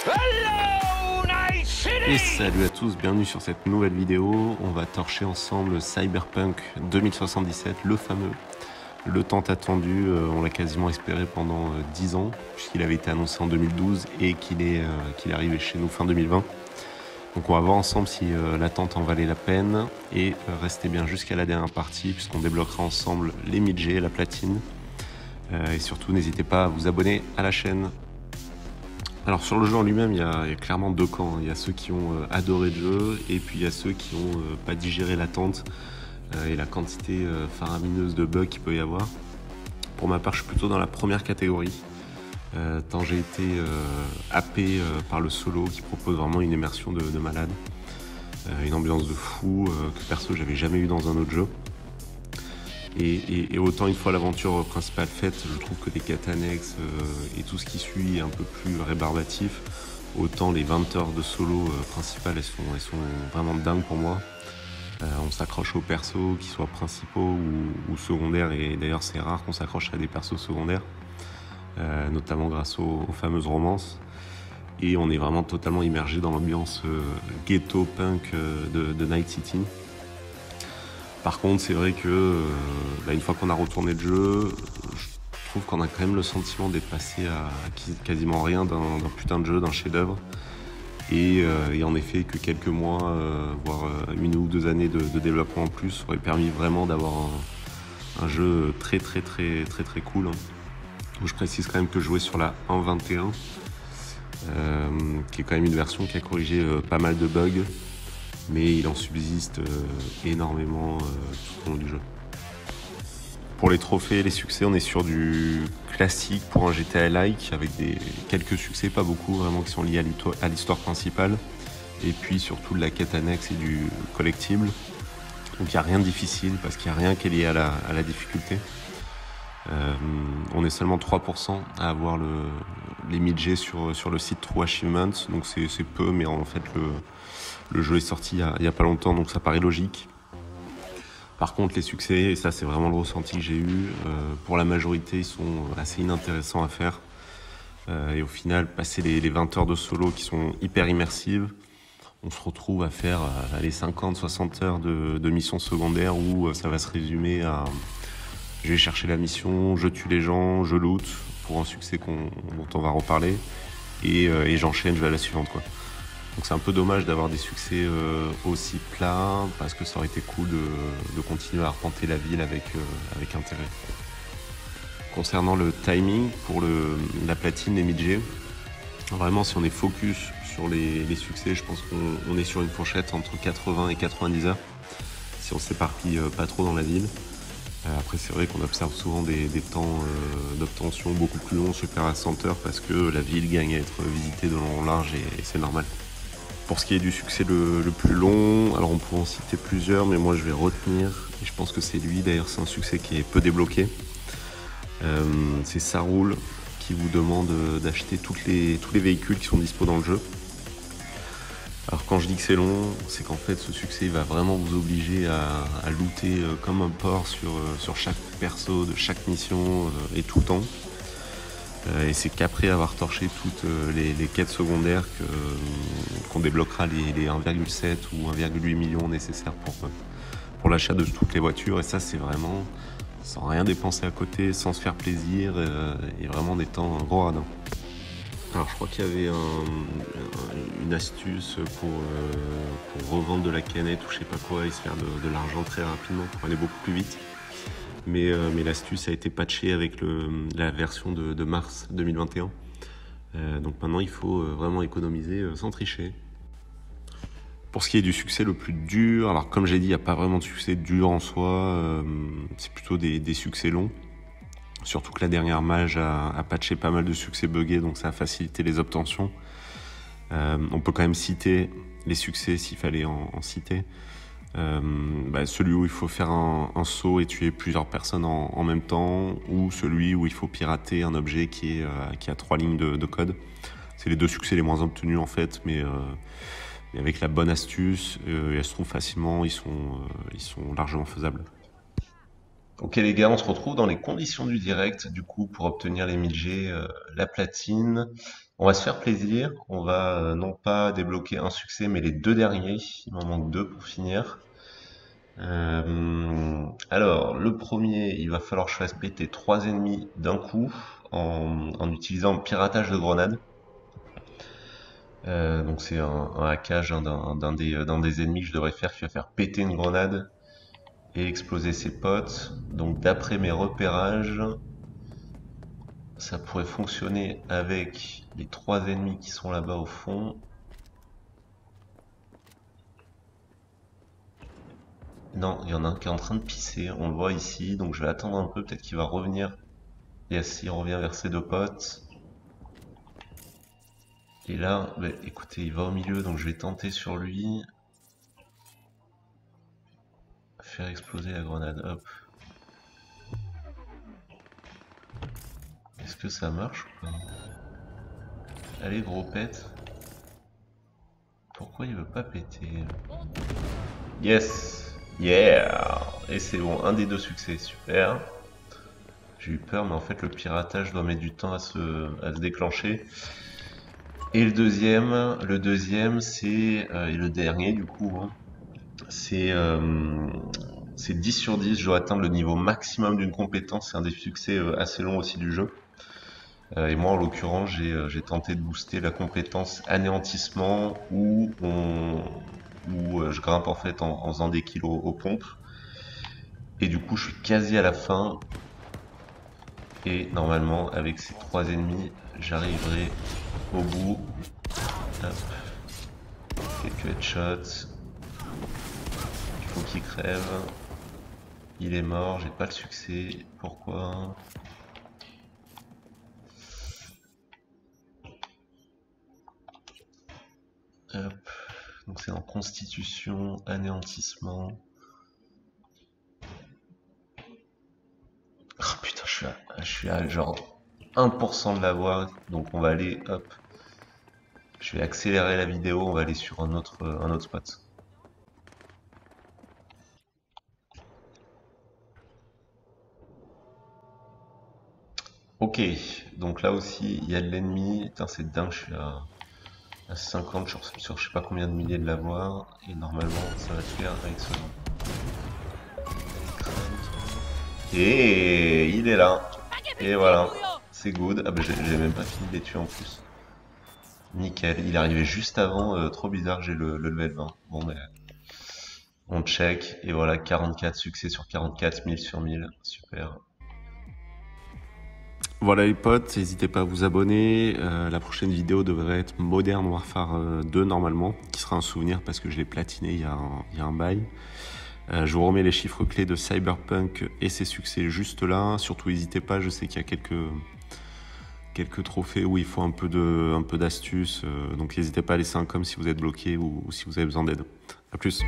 Hello, Night City! Et salut à tous, bienvenue sur cette nouvelle vidéo. On va torcher ensemble Cyberpunk 2077, le fameux, le tant attendu. On l'a quasiment espéré pendant 10 ans, puisqu'il avait été annoncé en 2012 et qu'il est arrivé chez nous fin 2020. Donc on va voir ensemble si l'attente en valait la peine, et restez bien jusqu'à la dernière partie, puisqu'on débloquera ensemble les 1000G, la platine. Et surtout, n'hésitez pas à vous abonner à la chaîne. Alors sur le jeu en lui-même, il y a clairement deux camps. Il y a ceux qui ont adoré le jeu, et puis il y a ceux qui n'ont pas digéré l'attente et la quantité faramineuse de bugs qu'il peut y avoir. Pour ma part, je suis plutôt dans la première catégorie, tant j'ai été happé par le solo qui propose vraiment une immersion de malade, une ambiance de fou que perso j'avais jamais eu dans un autre jeu. Et autant une fois l'aventure principale faite, je trouve que les quêtes annexes et tout ce qui suit est un peu plus rébarbatif. Autant les 20 heures de solo principales, elles sont vraiment dingues pour moi. On s'accroche aux persos, qu'ils soient principaux ou secondaires, et d'ailleurs c'est rare qu'on s'accroche à des persos secondaires, notamment grâce aux fameuses romances. Et on est vraiment totalement immergé dans l'ambiance ghetto punk de Night City. Par contre, c'est vrai que une fois qu'on a retourné le jeu, je trouve qu'on a quand même le sentiment d'être passé à quasiment rien d'un putain de jeu, d'un chef-d'œuvre. Et en effet, que quelques mois, voire 1 ou 2 années de développement en plus auraient permis vraiment d'avoir un jeu très cool. Je précise quand même que je jouais sur la 1.21, qui est quand même une version qui a corrigé pas mal de bugs. Mais il en subsiste énormément tout au long du jeu. Pour les trophées et les succès, on est sur du classique pour un GTA-like, avec quelques succès, pas beaucoup, vraiment qui sont liés à l'histoire principale, et puis surtout de la quête annexe et du collectible. Donc il n'y a rien de difficile, parce qu'il n'y a rien qui est lié à la difficulté. On est seulement 3% à avoir les 1000G sur le site True Achievements, donc c'est peu, mais en fait le jeu est sorti il y a pas longtemps, donc ça paraît logique. Par contre, les succès, et ça c'est vraiment le ressenti que j'ai eu, pour la majorité, ils sont assez inintéressants à faire. Et au final, passer les 20 heures de solo qui sont hyper immersives, on se retrouve à faire les 50-60 heures de missions secondaires où ça va se résumer à je vais chercher la mission, je tue les gens, je loot pour un succès dont on va reparler, et j'enchaîne, je vais à la suivante, quoi. Donc c'est un peu dommage d'avoir des succès aussi plats, parce que ça aurait été cool de continuer à arpenter la ville avec intérêt. Concernant le timing pour la platine et 1000G, vraiment si on est focus sur les succès, je pense qu'on est sur une fourchette entre 80 et 90 heures, si on s'éparpille pas trop dans la ville. Après c'est vrai qu'on observe souvent des temps d'obtention beaucoup plus longs, supérieurs à 100 heures, parce que la ville gagne à être visitée de long en large, et c'est normal. Pour ce qui est du succès le plus long, alors on pourrait en citer plusieurs, mais moi je vais retenir, et je pense que c'est lui, d'ailleurs c'est un succès qui est peu débloqué. C'est Ça Roule, qui vous demande d'acheter tous les véhicules qui sont dispo dans le jeu. Alors quand je dis que c'est long, c'est qu'en fait ce succès va vraiment vous obliger à looter comme un porc sur chaque perso de chaque mission et tout le temps. Et c'est qu'après avoir torché toutes les quêtes secondaires qu'on débloquera les 1,7 ou 1,8 millions nécessaires pour l'achat de toutes les voitures. Et ça, c'est vraiment sans rien dépenser à côté, sans se faire plaisir, et vraiment en étant un gros radin. Alors je crois qu'il y avait une astuce pour revendre de la canette ou je sais pas quoi et se faire de l'argent très rapidement pour aller beaucoup plus vite. Mais l'astuce a été patchée avec la version de mars 2021. Donc maintenant, il faut vraiment économiser sans tricher. Pour ce qui est du succès le plus dur, alors comme j'ai dit, il n'y a pas vraiment de succès dur en soi. C'est plutôt des succès longs. Surtout que la dernière mage a patché pas mal de succès buggés, donc ça a facilité les obtentions. On peut quand même citer les succès s'il fallait en citer. Celui où il faut faire un saut et tuer plusieurs personnes en même temps, ou celui où il faut pirater un objet qui a 3 lignes de code. C'est les deux succès les moins obtenus en fait, mais avec la bonne astuce, elles se trouvent facilement, ils sont largement faisables. Ok les gars, on se retrouve dans les conditions du direct, du coup, pour obtenir les 1000G, la platine. On va se faire plaisir, on va non pas débloquer un succès, mais les deux derniers. Il m'en manque deux pour finir. Alors, le premier, il va falloir que je fasse péter trois ennemis d'un coup en utilisant le piratage de grenades. Donc c'est un hackage hein, d'un des ennemis que je devrais faire qui va faire péter une grenade et exploser ses potes. Donc d'après mes repérages, ça pourrait fonctionner avec les trois ennemis qui sont là-bas au fond. Non, il y en a un qui est en train de pisser, on le voit ici, donc je vais attendre un peu, peut-être qu'il va revenir. Yes, il revient vers ses deux potes. Et là, bah, écoutez, il va au milieu, donc je vais tenter sur lui. Faire exploser la grenade, hop. Est-ce que ça marche ou pas? Allez, gros pète. Pourquoi il veut pas péter? Yes! Yeah! Et c'est bon, un des deux succès, super. J'ai eu peur, mais en fait le piratage doit mettre du temps à se déclencher. Et le deuxième c'est, et le dernier du coup, hein, c'est 10 sur 10, je dois atteindre le niveau maximum d'une compétence, c'est un des succès assez longs aussi du jeu. Et moi en l'occurrence j'ai tenté de booster la compétence anéantissement où je grimpe en fait en faisant des kills aux pompes. Et du coup je suis quasi à la fin. Et normalement avec ces trois ennemis j'arriverai au bout. Hop. Quelques headshots. Il faut qu'il crève. Il est mort, j'ai pas le succès. Pourquoi? Hop. Donc c'est en constitution, anéantissement. Oh putain, je suis à genre 1% de l'avoir. Donc on va aller, hop. Je vais accélérer la vidéo, on va aller sur un autre spot. Ok, donc là aussi il y a de l'ennemi. Putain, c'est dingue, je suis à 50 sur je sais pas combien de milliers de l'avoir. Et normalement ça va se faire avec ce. Et il est là. Et voilà, c'est good. Ah bah j'ai même pas fini de les tuer en plus. Nickel, il est arrivé juste avant, trop bizarre, j'ai le level 20. Bon mais on check, et voilà, 44 succès sur 44, 1000 sur 1000, super. Voilà les potes, n'hésitez pas à vous abonner. La prochaine vidéo devrait être Modern Warfare 2 normalement, qui sera un souvenir parce que je l'ai platiné il y a un bail. Je vous remets les chiffres clés de Cyberpunk et ses succès juste là. Surtout n'hésitez pas, je sais qu'il y a quelques trophées où il faut un peu d'astuces. Donc n'hésitez pas à laisser un com si vous êtes bloqué ou si vous avez besoin d'aide. A plus.